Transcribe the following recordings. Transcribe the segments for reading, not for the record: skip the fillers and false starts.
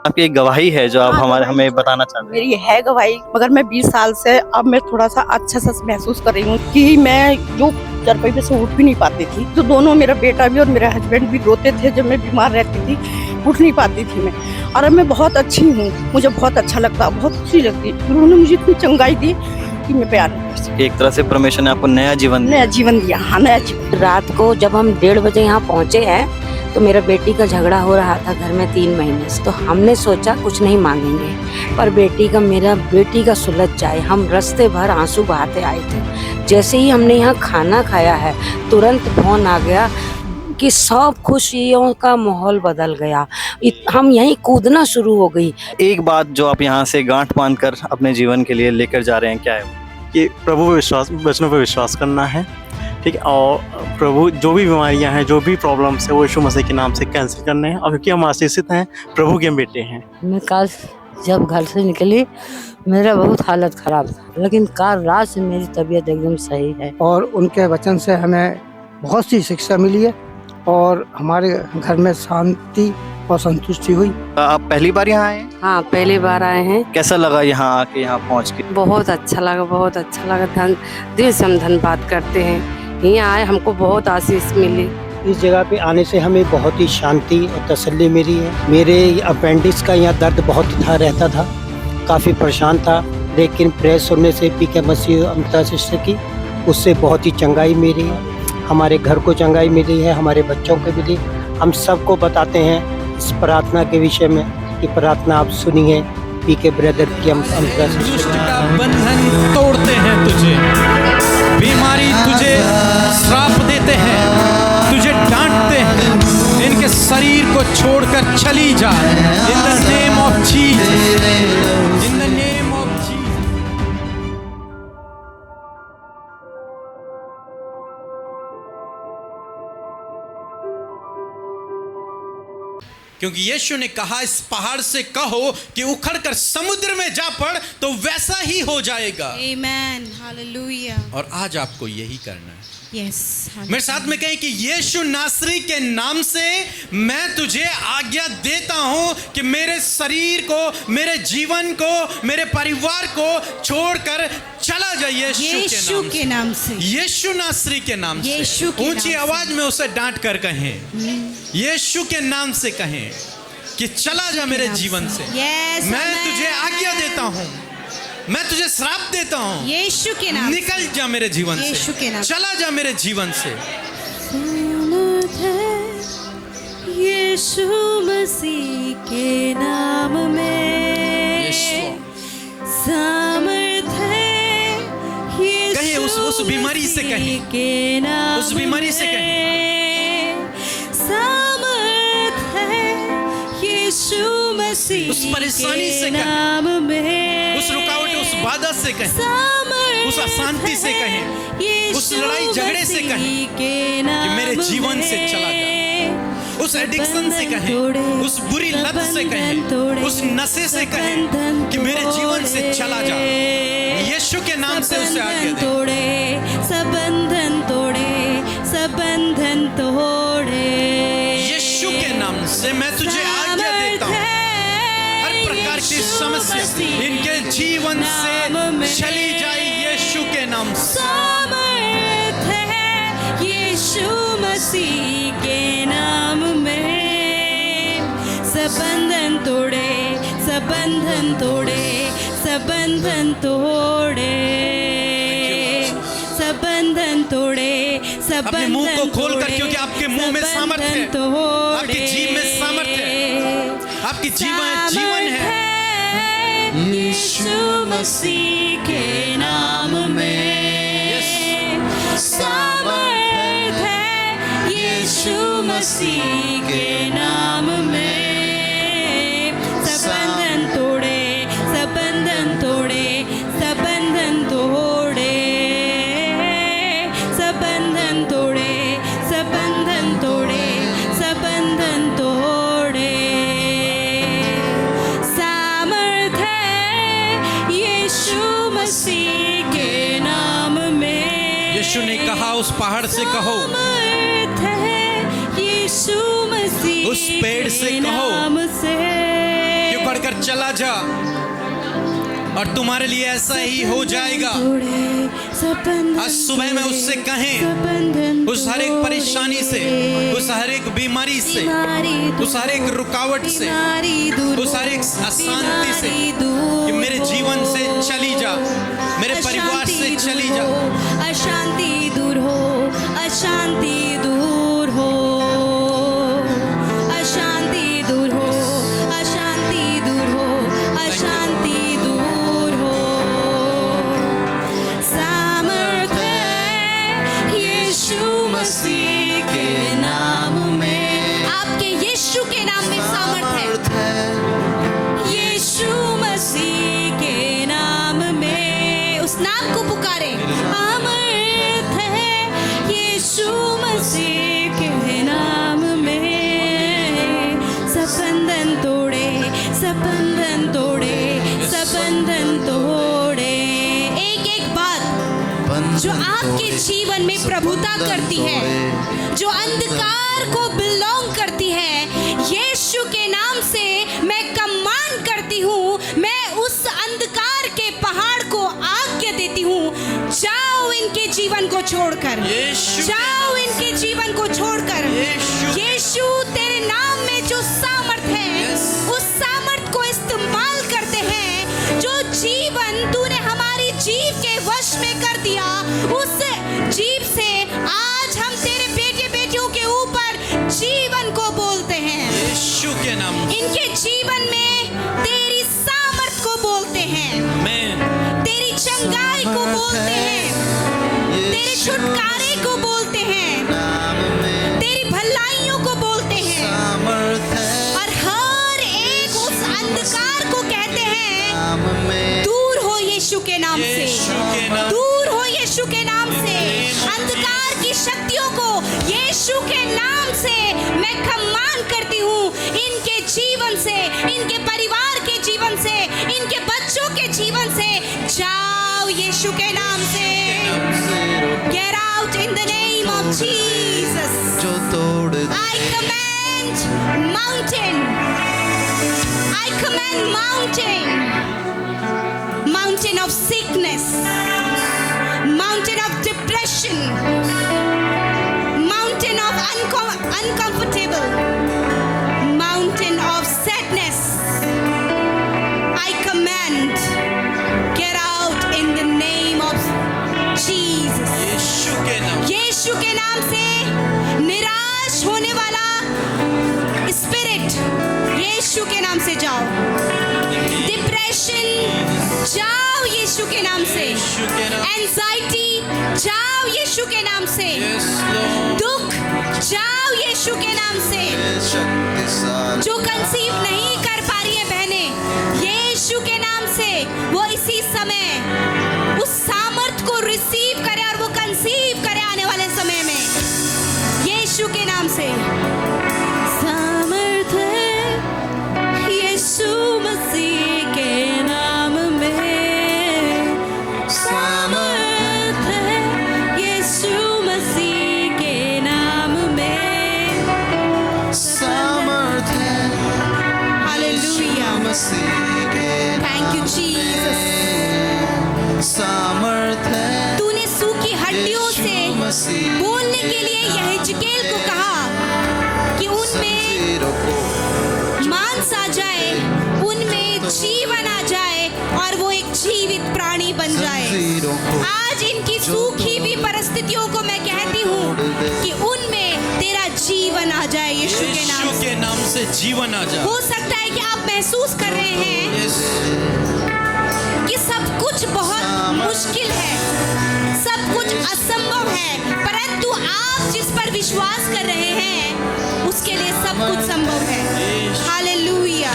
आपकी एक गवाही है जो आप हमारे हमें बताना चाहते हैं। मेरी है गवाही, मगर मैं 20 साल से अब मैं थोड़ा सा अच्छा सा महसूस कर रही हूँ कि मैं जो चारपाई पे से उठ भी नहीं पाती थी, तो दोनों मेरा बेटा भी और मेरा हस्बैंड भी रोते थे जब मैं बीमार रहती थी, उठ नहीं पाती थी मैं। और अब मैं बहुत अच्छी हूँ, मुझे बहुत अच्छा लगता, बहुत खुशी लगती। उन्होंने मुझे इतनी चंगाई दी कि मैं प्यार नहीं कर सकती। एक तरह से परमेश्वर ने आपको नया जीवन दिया। नया जीवन दिया, हाँ नया जीवन। रात को जब हम 1:30 बजे यहाँ पहुँचे हैं तो मेरा बेटी का झगड़ा हो रहा था घर में 3 महीने से। तो हमने सोचा कुछ नहीं मांगेंगे, पर मेरा बेटी का सुलझ जाए। हम रास्ते भर आंसू बहाते आए थे। जैसे ही हमने यहाँ खाना खाया है, तुरंत फोन आ गया कि सब खुशियों का माहौल बदल गया। हम यहीं कूदना शुरू हो गई। एक बात जो आप यहाँ से गांठ बांध कर अपने जीवन के लिए लेकर जा रहे हैं, क्या है? कि प्रभु पे विश्वास, वचनों पर विश्वास करना है, ठीक है। और प्रभु जो भी बीमारियां हैं, जो भी प्रॉब्लम्स है, वो यीशु मसीह के नाम से कैंसिल करने हैं। और क्योंकि हम आशीषित हैं, प्रभु के हम बेटे हैं। मैं कल जब घर से निकली मेरा बहुत हालत खराब था, लेकिन कल रात से मेरी तबीयत एकदम सही है। और उनके वचन से हमें बहुत सी शिक्षा मिली है और हमारे घर में शांति और संतुष्टि हुई। आप पहली बार यहाँ आए हैं? हाँ, पहली बार आए हैं। कैसा लगा यहाँ आके, यहाँ पहुँच के? बहुत अच्छा लगा, बहुत अच्छा लगा। दिल से हम धन्यवाद करते हैं। यहाँ आए हमको बहुत आशीष मिली। इस जगह पे आने से हमें बहुत ही शांति और तसल्ली मिली है। मेरे अपेंडिक्स का यहाँ दर्द बहुत रहता था, काफ़ी परेशान था, लेकिन प्रेयर सुनने से पीके मसीह अमृता सिस्टर की, उससे बहुत ही चंगाई मिली है। हमारे घर को चंगाई मिली है, हमारे बच्चों को मिली। हम सबको बताते हैं इस प्रार्थना के विषय में कि प्रार्थना आप सुनिए पीके ब्रदर की अमृता सिस्टर। दुष्ट का बंधन तोड़ते हैं तुझे, बीमारी तुझे श्राप देते हैं, तुझे डांटते हैं, इनके शरीर को छोड़कर चली जा। इन the name of Jesus, in the name of Jesus. क्योंकि यीशु ने कहा इस पहाड़ से कहो कि उखड़कर समुद्र में जा पड़, तो वैसा ही हो जाएगा। Amen. Hallelujah. और आज आपको यही करना है। Yes. मेरे साथ में कहें कि यीशु नासरी के नाम से मैं तुझे आज्ञा देता हूं कि मेरे शरीर को, मेरे जीवन को, मेरे परिवार को छोड़कर चला जा यीशु के नाम से। यीशु नासरी के नाम से ऊंची आवाज में उसे डांट कर कहें, यीशु के नाम से कहें कि चला जा मेरे जीवन से। मैं तुझे आज्ञा देता हूं, मैं तुझे श्राप देता हूं, यीशु के नाम, निकल जा मेरे जीवन से, यीशु के नाम, चला जा मेरे जीवन से। यीशु मसीह के नाम में सामर्थ है। कहिए उस बीमारी से कहें, उस बीमारी से कहें, सामर्थ है यीशु मसीह, उस परेशानी से नाम कहें, में, उस रुकावट, उस बाधा से कहें, उस अशांति से कहें, उस लड़ाई झगड़े से कहें कि मेरे जीवन से चला जा। उस एडिक्शन से कहें, उस बुरी लत से कहें, उस नशे से कहें कि मेरे जीवन से चला जा। यीशु के नाम से उसे आज्ञा दे। तोड़े सब बंधन, तोड़े सब बंधन, तोड़े यीशु के नाम से मैं तुझे आज्ञा देता हूँ, हर प्रकार की समस्या इनके जीवन से चली जाए यीशु के नाम से। सामर्थ है यीशु मसीह के नाम में, सब बंधन तोड़े, सब बंधन तोड़े, सब बंधन तोड़े, सब बंधन तोड़े, सब अपने मुंह को बंधन खोल कर, तोड़े, क्योंकि आपके मुंह में सामर्थ्य है, आपके जीव में सामर्थ्य है, आपकी जीवन है। यीशु मसीह के नाम में सामर्थ है, यीशु मसीह के नाम में, सब बंधन तोड़े, सब बंधन तोड़े, सब बंधन तोड़े, सब बंधन तोड़े, सब बंधन तोड़े, सब बंधन तोड़े। सामर्थ है यीशु मसीह के नाम में। यीशु ने कहा उस पहाड़ से कहो, सामर्थ है यीशु मसीह उस पेड़ से के कहो, नाम से, बढ़कर चला जा और तुम्हारे लिए ऐसा ही हो जाएगा। आज सुबह में उससे कहें, उस हर एक परेशानी से, उस हर एक बीमारी से, उस हर एक रुकावट से, उस हर एक अशांति से कि मेरे जीवन से चली जा, मेरे परिवार से चली जा। अशांति दूर हो, अशांति दूर हो, अशांति दूर हो, अशांति दूर हो, अशांति दूर हो। सामर्थ्य है यीशु मसीह के नाम में, आपके यीशु के नाम में सामर्थ्य है। यीशु मसीह के नाम में, उस नाम को पुकारे। सामर्थ्य है यीशु मसीह के नाम में, सब बंधन तोड़े, सब बंधन तोड़े, सब बंधन तोड़े। एक एक बात जो आपके जीवन में प्रभुता करती है, जो अंधकार को बिलोंग करती है, यीशु के नाम से मैं कमांड करती हूँ, मैं उस अंधकार के पहाड़ को आज्ञा देती हूँ, जाओ इनके जीवन को छोड़कर, जाओ इनके जीवन को छोड़कर। यीशु तेरे नाम में जो सामर्थ है, उस सामर्थ को इस्तेमाल करते हैं। जो जीवन तूने हमारी जीव के वश में कर दिया, उस जीव से आज हम तेरे बेटे बेटियों के ऊपर जीवन को बोलते हैं। यीशु के नाम, इनके जीवन में तेरी सामर्थ को बोलते हैं, तेरी चंगाई को बोलते हैं, तेरे छुटकारे को बोलते हैं, तेरी भलाइयों को बोलते हैं। और हर एक उस अंधकार को कहते हैं, दूर हो यीशु के नाम से, दूर हो यीशु के नाम से। अंधकार की शक्तियों को यीशु के नाम से मैं कमांड करती हूँ, इनके जीवन से, इनके परिवार के जीवन से, इनके बच्चों के जीवन से जाओ यीशु के नाम से। Get out in the name of Jesus. I command mountain, I command mountain of sickness, mountain of depression, mountain of uncomfortable, mountain of sadness. I command, get out in the name of Jesus. यीशु के नाम से निराश होने वाला spirit यीशु के नाम से जाओ। डिप्रेशन जाओ यीशु के नाम से, एंजाइटी जाओ यीशु के नाम से, दुख जाओ यीशु के नाम से। जो कंसीव नहीं कर पा रही है बहनें, यीशु के नाम से वो इसी समय उस सामर्थ को रिसीव करे और वो कंसीव करे आने वाले समय में, यीशु के नाम से। सामर्थ है यीशु मसीह के नाम में, सामर्थ है यीशु मसीह के नाम में, सामर्थ है हालेलुया, थैंक यू जीसस। सामर्थ है तूने सूखी हड्डियों से बोलने के लिए यहेजकेल को कहा कि उनमें मांस आ जाए, उनमें जीवन आ जाए और वो एक जीवित प्राणी बन जाए। आज इनकी सूखी हुई परिस्थितियों को मैं कहती हूँ कि उनमें तेरा जीवन आ जाए यीशु के नाम से जीवन आ जाए। हो सकता है कि आप महसूस कर रहे हैं कि सब कुछ बहुत मुश्किल है, सब कुछ असंभव है, परंतु आप जिस पर विश्वास कर रहे हैं उसके लिए सब कुछ संभव है। Hallelujah,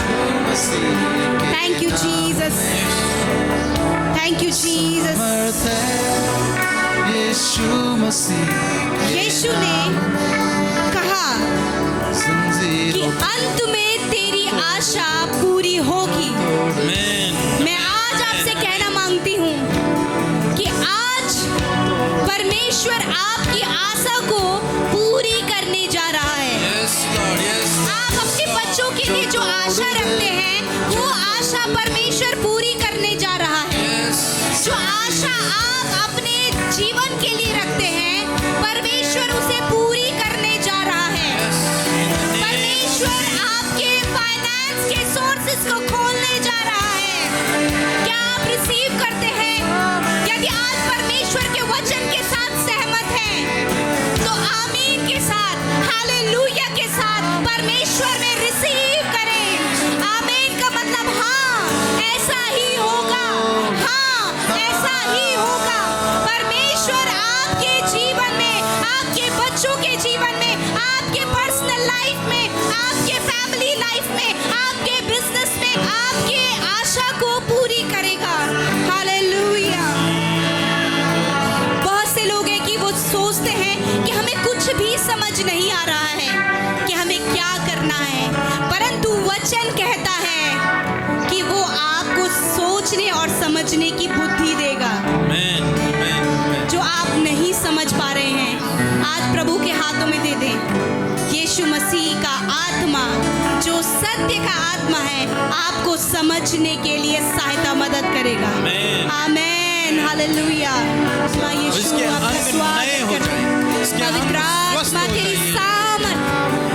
thank you Jesus, thank you Jesus. Yeshu ने कहा कि अंत में तेरी आशा पूरी होगी। मैं आज आपसे कहना मांगती हूँ कि आज परमेश्वर आपकी आशा को पूरी करने जा रहा है। आप अपने बच्चों के लिए जो आशा रखते हैं वो आशा आप अपने जीवन के लिए रखते हैं, परमेश्वर उसे पूरी करने जा रहा है। परमेश्वर आपके फाइनेंस के सोर्सेस को खोलने जा रहा है। क्या आप रिसीव करते हैं? यदि आज परमेश्वर के वचन के साथ सहमत हैं, तो आमीन के साथ, हालेलुया के साथ परमेश्वर में रिसीव करें। आमीन का मतलब हाँ, ऐसा ही होगा। हाँ, ऐसा ही होगा। परमेश्वर आपके जीवन में, आपके बच्चों के जीवन में, आपके पर्सनल लाइफ में, आपके फैमिली लाइफ में, आपके बिजनेस में, आपके आशा को पूरी करेगा। हालेलुया। बहुत से लोग हैं कि वो सोचते हैं कि हमें कुछ भी समझ नहीं आ रहा है कि हमें क्या करना है, परंतु वचन कहता है कि वो आपको सोचने और समझने की बुद्धि देगा। जो आप नहीं समझ पा रहे हैं, आज प्रभु के हाथों में दे दें। यीशु मसीह का आत्मा, जो सत्य का आत्मा है, आपको समझने के लिए सहायता मदद करेगा। आमेन, हालेलुया। यीशु इसके आपका अंग नए स्वागत हो करते हैं। जाएं, इसके अंग पवित्र स्वस्थ आत्मा हो तेरी जाएं। सामर्थ,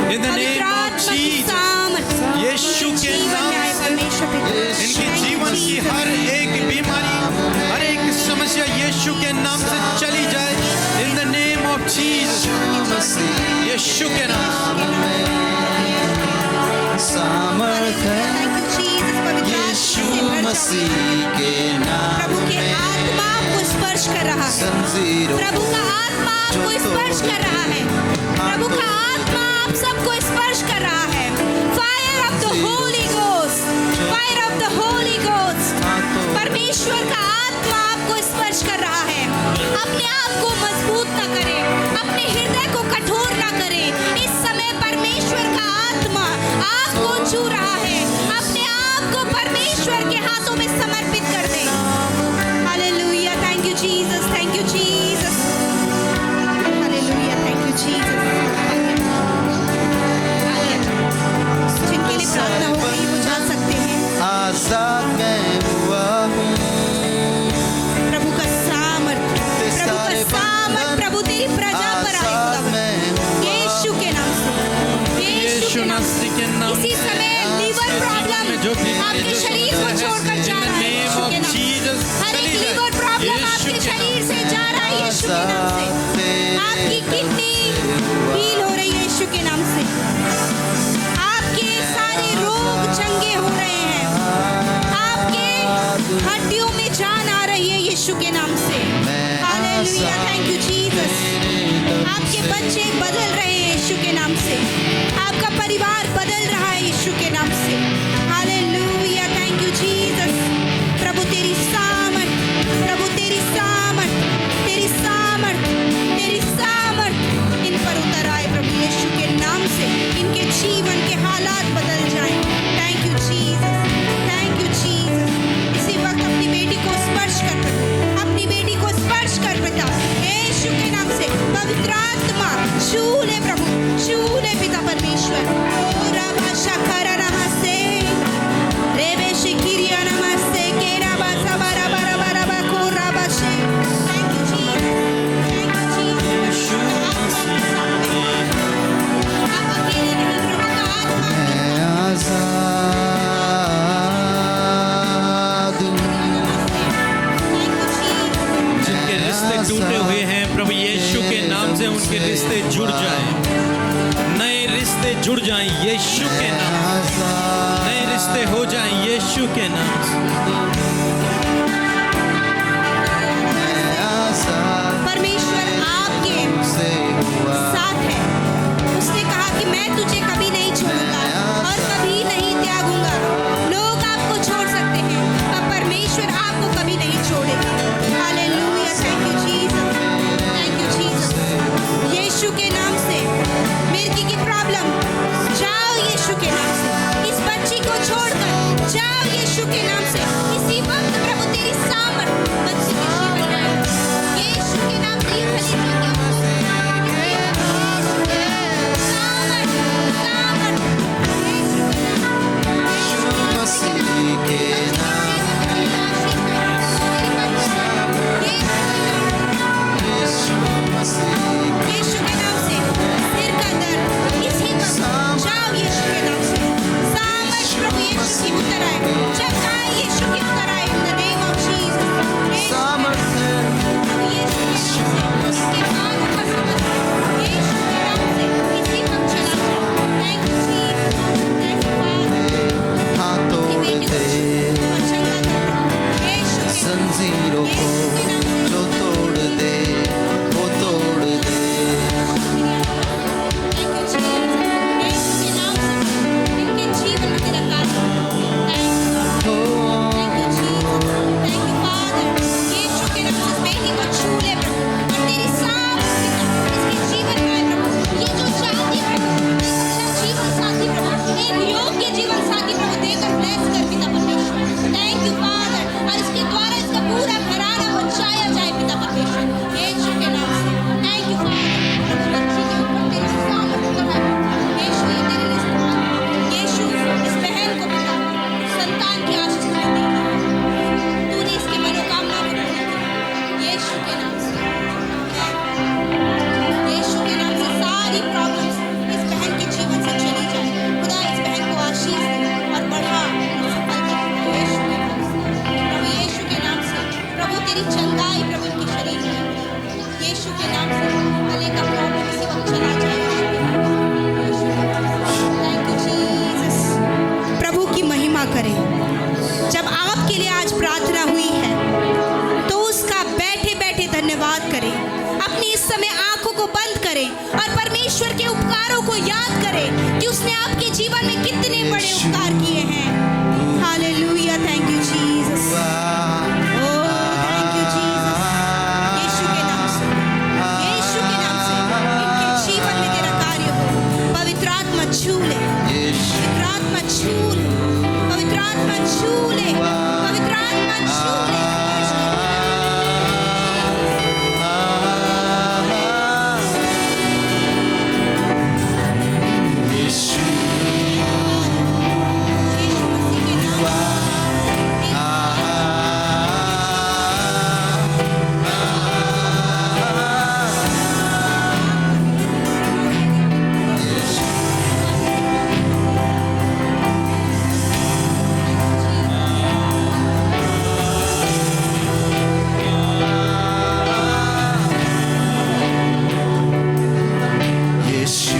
In the name पवित्र of आत्मा की Jesus, सामर्थ यीशु के जीवन नाम में आए से परमेश्वर पिता। इनके Thank you, जीवन की Jesus. हर एक बीमारी, हर एक समस्या यीशु के नाम से चली जाए। In the name of Jesus, Yeshu के नाम सामर्थ है Thank you, Jesus. पवित्र यीशु आत्मा से भर मसीह जाओ। के नाम प्रभु के आत्मा आपको स्पर्श कर रहा है। संजीरों प्रभु का आत्मा आपको स्पर्श कर रहा है। प्रभु का आत्मा आप सबको स्पर्श कर रहा है। Fire of the Holi ghost, fire of the Holi ghost. परमेश्वर का आत्मा आपको स्पर्श कर रहा है। अपने आप को मजबूत न करें, अपने हृदय को कठोर न करें। इस समय परमेश्वर का आत्मा आपको छू रहा है। अपने आप को परमेश्वर के हाथों में समर्पित कर दें। Hallelujah. Thank you Jesus, thank you Jesus. Hallelujah, thank you Jesus. जिनके लिए प्रार्थना हो गई वो जा सकते हैं। आजाद मैं हुआ हूँ प्रभु का सामर्थ, प्रभु का सामर्थ, प्रभु तेरी प्रजा पर आजाद आएगा। मैं हुआ यीशु के नाम से, यीशु के नाम से। के नाम इसी समय लीवर प्रॉब्लम आपके शरीर को छोड़कर जा रहा है यीशु के नाम से। हर एक लीवर प्रॉब्लम आपके शरीर से जा रहा है यीशु के नाम से। आपकी किडनी हील हो रही है यीशु के नाम से। आपके सारे रोग चंगे हो रहे हैं। आपके हड्डियों में जान आ रही है यीशु के नाम से। Hallelujah, thank you Jesus. आपके बच्चे बदल रहे हैं यीशु के नाम से। आपका परिवार बदल रहा है यीशु के नाम से। Hallelujah, thank you Jesus. प्रभु तेरी सामर्थ, प्रभु तेरी सामर्थ, तेरी सामर्थ, तेरी सामर्थ इन पर उतर आए प्रभु यीशु के नाम से। इनके जीवन के हालात बदल जाएं। Thank you Jesus, thank you Jesus. इसी वक्त अपनी बेटी को स्पर्श कर प्रभु, अपनी बेटी को स्पर्श कर पिता यीशु के नाम से। पवित्र आत्मा छू ले प्रभु, छू ले पिता परमेश्वर। ओ राबा शखरा नमस्ते, रेबे शिकिरिया नमस्ते, केरा बासा बारा बारा बारा बा को राबा शे। Thank you Jesus, thank you Jesus. आप अकेले नहीं, प्रभु का आत्मा मैं आजाद हूँ जिनके रिश्ते टूटे हुए हैं, प्रभु यीशु के नाम से उनके रिश्ते जुड़ जाएं। नए रिश्ते जुड़ जाएं यीशु के नाम से। नए रिश्ते हो जाएं यीशु के नाम से। परमेश्वर आपके से हुआ साथ है। उसने कहा कि मैं तुझे कभी नहीं छोड़ूंगा और कभी नहीं त्यागूंगा। लोग आपको छोड़ सकते हैं पर परमेश्वर आपको कभी नहीं छोड़ेगा। Hallelujah, thank you Jesus, thank you Jesus. Yeshu के नाम से मिर्गी की प्रॉब्लम जाओ यीशु के नाम से। इस बच्ची को छोड़कर जाओ यीशु के नाम से। इसी वक्त प्रभु यीशु के नाम से यीशु के नाम से सारी प्रॉब्लम्स इस बहन के जीवन से चली जाए। खुदा इस बहन को आशीष दे और बढ़ा यीशु के नाम से। प्रभु यीशु के नाम से प्रभु तेरी चंगाई प्रभु इनके शरीर में यीशु के नाम से गले का प्रॉब्लम इसी वक्त चला जाए। Thank you Jesus. प्रभु की महिमा करें। जब आपके लिए आज प्रार्थना हुई है तो उसका बैठे बैठे धन्यवाद करें। अपनी इस समय आंखों को बंद करें और परमेश्वर के उपकारों को याद करें कि उसने आपके जीवन में कितने बड़े उपकार किए हैं। Hallelujah. Thank you Jesus. Oh thank you Jesus. Yeshu के नाम से यीशु के नाम से इनके जीवन में तेरा कार्य हो। पवित्र आत्मा छू ले, पवित्र आत्मा छू ले, पवित्र आत्मा छू ले, पवित्र आत्मा छू ले। यीशु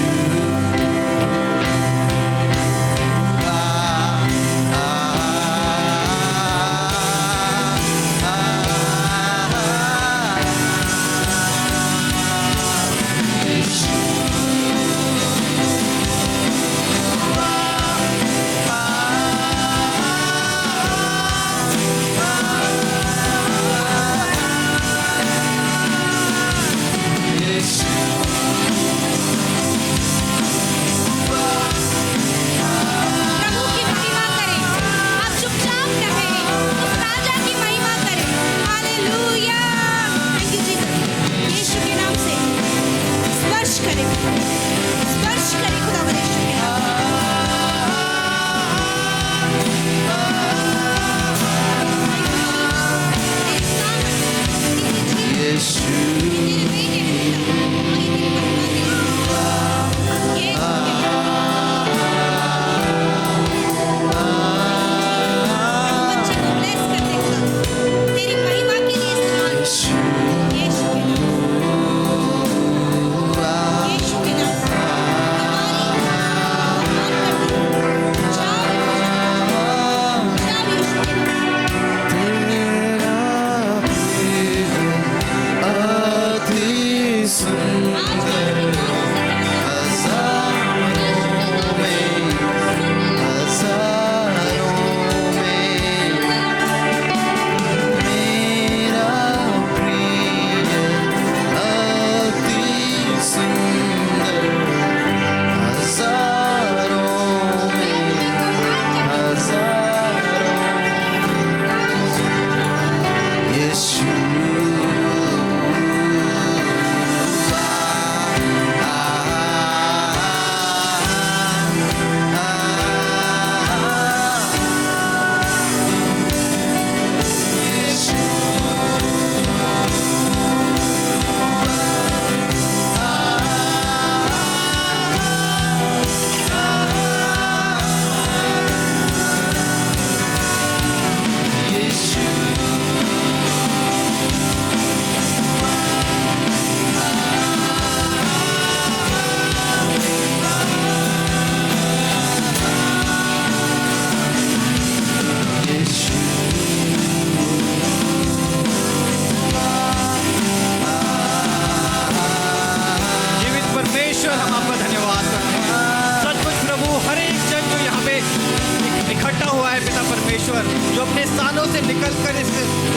मसीह के जो अपने स्थानों से निकलकर इस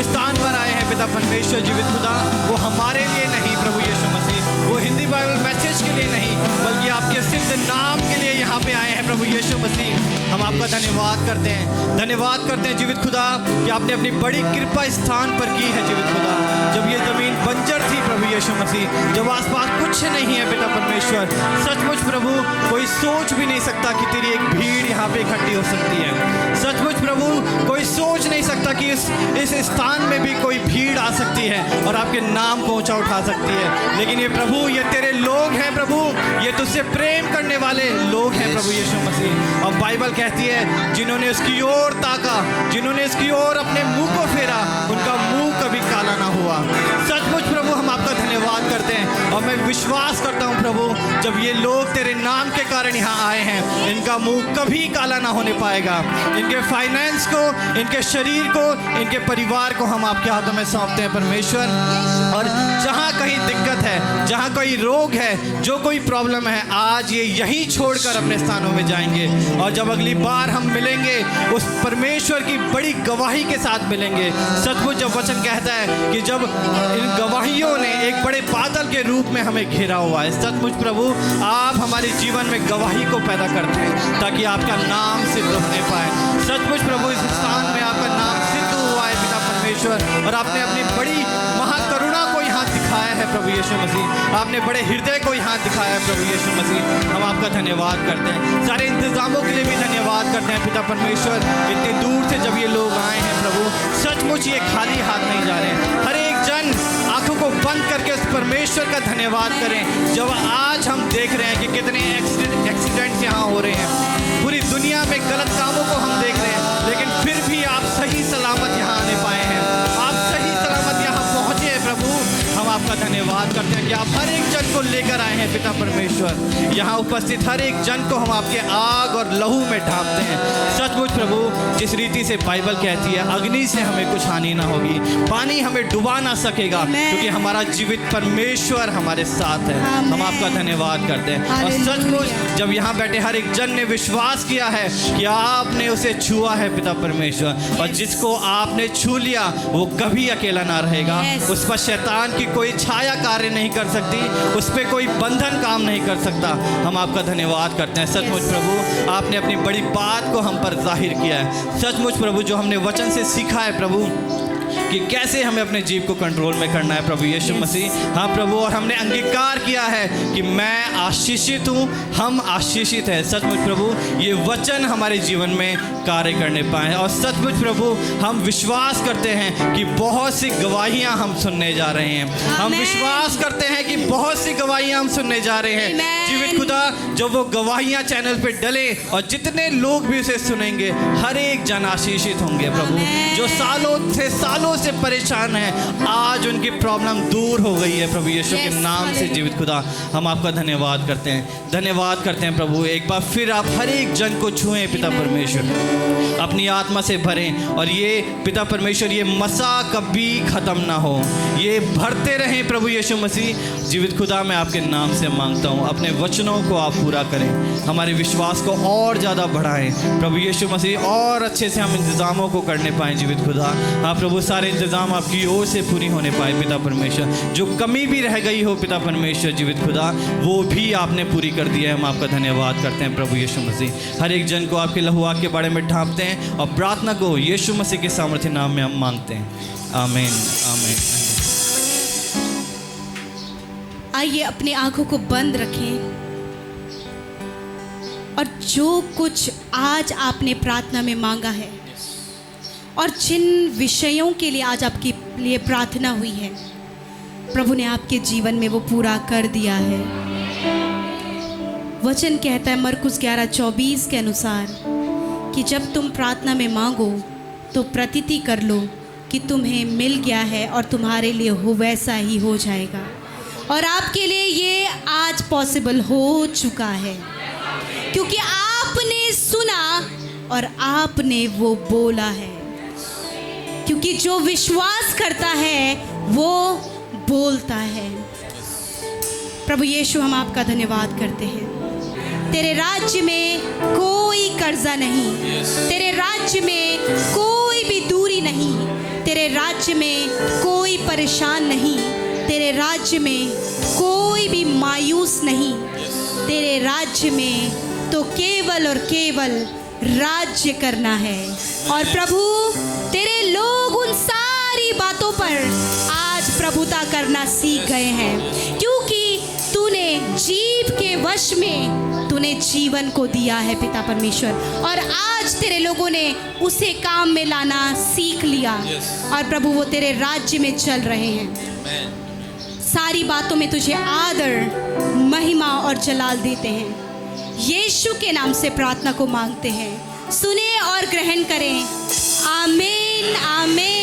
स्थान पर आए हैं पिता परमेश्वर जीवित खुदा, वो हमारे लिए नहीं प्रभु यीशु मसीह, वो हिंदी बाइबल मैसेज के लिए नहीं बल्कि आपके सिद्ध नाम के लिए यहाँ पे आए हैं प्रभु यीशु मसीह। हम आपका धन्यवाद करते हैं जीवित खुदा कि आपने अपनी बड़ी कृपा स्थान पर की है जीवित खुदा। जब ये जमीन बंजर थी प्रभु यीशु मसीह मसीह, जब आसपास कुछ नहीं है पिता परमेश्वर, सचमुच प्रभु कोई सोच भी नहीं सकता कि तेरी एक भीड़ यहाँ पे इकट्ठी हो सकती है। सचमुच प्रभु कोई सोच नहीं सकता कि इस स्थान में भी कोई भीड़ आ सकती है और आपके नाम को ऊंचा उठा सकती है। लेकिन ये प्रभु, ये तेरे लोग हैं प्रभु, ये तुझसे प्रेम करने वाले लोग हैं प्रभु यीशु मसीह। और बाइबल कहती है जिन्होंने उसकी ओर ताका, जिन्होंने इसकी ओर अपने मुंह को फेरा, उनका मुंह कभी काला ना हुआ। सचमुच प्रभु हम आपका धन्यवाद करते हैं और मैं विश्वास करता हूँ प्रभु, जब ये लोग तेरे नाम के कारण यहाँ आए हैं, इनका मुंह कभी काला ना होने पाएगा। इनके फाइनेंस को, इनके शरीर को, इनके परिवार को हम आपके हाथों में सौंपते हैं परमेश्वर। और जहाँ कहीं दिक्कत है, जहाँ कोई रोग है, जो कोई प्रॉब्लम है, आज ये यहीं छोड़कर अपने स्थानों में जाएंगे। और जब अगली बार हम मिलेंगे उस परमेश्वर की बड़ी गवाही के साथ मिलेंगे। सचमुच जब वचन कहता है कि जब इन गवाहियों ने एक बड़े बादल के रूप में हमें घेरा हुआ है, सचमुच प्रभु आप हमारे जीवन में गवाही को पैदा करते हैं ताकि आपका नाम सिद्ध होने पाए। सचमुच प्रभु इस स्थान में आपका नाम सिद्ध हुआ है पिता परमेश्वर, और आपने अपनी बड़ी महाकरुणा को यहाँ दिखाया है प्रभु यीशु मसीह, आपने बड़े हृदय को यहाँ दिखाया है प्रभु यीशु मसीह। हम आपका धन्यवाद करते हैं, सारे इंतजामों के लिए भी धन्यवाद करते हैं पिता परमेश्वर। इतनी दूर से जब ये लोग आए हैं प्रभु, सचमुच ये खाली हाथ नहीं जा रहे हैं। हर एक जन आंखों को बंद करके उस परमेश्वर का धन्यवाद करें। जब आज हम देख रहे हैं कि कितने एक्सीडेंट्स यहाँ हो रहे हैं, पूरी दुनिया में गलत कामों को हम देख रहे हैं, लेकिन फिर भी आप सही सलामत यहाँ आने पाए हैं, आप सही सलामत यहाँ पहुँचे हैं प्रभु। हम आपका धन्यवाद करते हैं कि आप हर एक जन को लेकर आए हैं पिता परमेश्वर। यहाँ उपस्थित हर एक जन को हम आपके आग और लहू में ढांपते हैं। सचमुच प्रभु जिस रीति से बाइबल कहती है अग्नि से हमें कुछ हानि ना होगी, पानी हमें डुबा ना सकेगा, क्योंकि हमारा जीवित परमेश्वर हमारे साथ है। हम आपका धन्यवाद करते हैं। और सचमुच जब यहाँ बैठे हर एक जन ने विश्वास किया है कि आपने उसे छुआ है पिता परमेश्वर, और जिसको आपने छू लिया वो कभी अकेला ना रहेगा। उस पर शैतान की कोई छाया कार्य नहीं कर सकती, उस पर कोई बंधन काम नहीं कर सकता। हम आपका धन्यवाद करते हैं। सचमुच प्रभु आपने अपनी बड़ी बात को हम पर जाहिर किया है। सचमुच प्रभु जो हमने वचन से सीखा है प्रभु कि कैसे हमें अपने जीव को कंट्रोल में करना है प्रभु यीशु मसीह। हाँ प्रभु, और हमने अंगीकार किया है कि मैं आशीषित हूँ, हम आशीषित हैं। सचमुच प्रभु ये वचन हमारे जीवन में कार्य करने पाए। और सचमुच प्रभु हम विश्वास करते हैं कि बहुत सी गवाहियाँ हम सुनने जा रहे हैं। हम विश्वास करते हैं कि बहुत सी गवाहियाँ हम सुनने जा रहे हैं। जीवित खुदा जब वो गवाहियाँ चैनल पे डले और जितने लोग भी उसे सुनेंगे, हर एक जन आशीषित होंगे प्रभु। जो सालों से परेशान है, आज उनकी प्रॉब्लम दूर हो गई है प्रभु यीशु के नाम से। जीवित खुदा हम आपका धन्यवाद करते हैं, धन्यवाद करते हैं प्रभु। एक बार फिर आप हर एक जन को छुएं पिता परमेश्वर, अपनी आत्मा से भरें, और ये पिता परमेश्वर ये मसा कभी ख़त्म ना हो, ये भरते रहें प्रभु यीशु मसीह। जीवित खुदा मैं आपके नाम से मांगता हूँ, अपने वचनों को आप पूरा करें, हमारे विश्वास को और ज़्यादा बढ़ाएं प्रभु यीशु मसीह, और अच्छे से हम इंतज़ामों को करने पाएँ। जीवित खुदा आप प्रभु सारे इंतज़ाम आपकी ओर से पूरी होने पाए पिता परमेश्वर। जो कमी भी रह गई हो पिता परमेश्वर जीवित खुदा, वो भी आपने पूरी कर दिया है। हम आपका धन्यवाद करते हैं प्रभु यीशु मसीह। हर एक जन को आपके लहू के बारे में ढांपते हैं और प्रार्थना को यीशु मसीह के सामर्थ्य नाम में हम मांगते हैं। आमीन आमीन। आइए अपनी आंखों को बंद रखें और जो कुछ आज आपने प्रार्थना में मांगा है और जिन विषयों के लिए आज आपके लिए प्रार्थना हुई है, प्रभु ने आपके जीवन में वो पूरा कर दिया है। वचन कहता है मरकुस 11:24 के अनुसार कि जब तुम प्रार्थना में मांगो तो प्रतीति कर लो कि तुम्हें मिल गया है और तुम्हारे लिए हो वैसा ही हो जाएगा। और आपके लिए ये आज पॉसिबल हो चुका है, क्योंकि आपने सुना और आपने वो बोला है। क्योंकि जो विश्वास करता है वो बोलता है। प्रभु यीशु हम आपका धन्यवाद करते हैं। तेरे राज्य में कोई कर्जा नहीं, तेरे राज्य में कोई भी दूरी नहीं, तेरे राज्य में कोई परेशान नहीं, तेरे राज्य में कोई भी मायूस नहीं। तेरे राज्य में तो केवल और केवल राज्य करना है। और प्रभु तेरे लोग उन सारी बातों पर आज प्रभुता करना सीख गए हैं, क्योंकि तूने जीव के वश में तूने जीवन को दिया है पिता परमेश्वर, और आज तेरे लोगों ने उसे काम में लाना सीख लिया और प्रभु वो तेरे राज्य में चल रहे हैं। सारी बातों में तुझे आदर, महिमा और जलाल देते हैं। यीशु के नाम से प्रार्थना को मांगते हैं, सुने और ग्रहण करें। आमीन आमीन।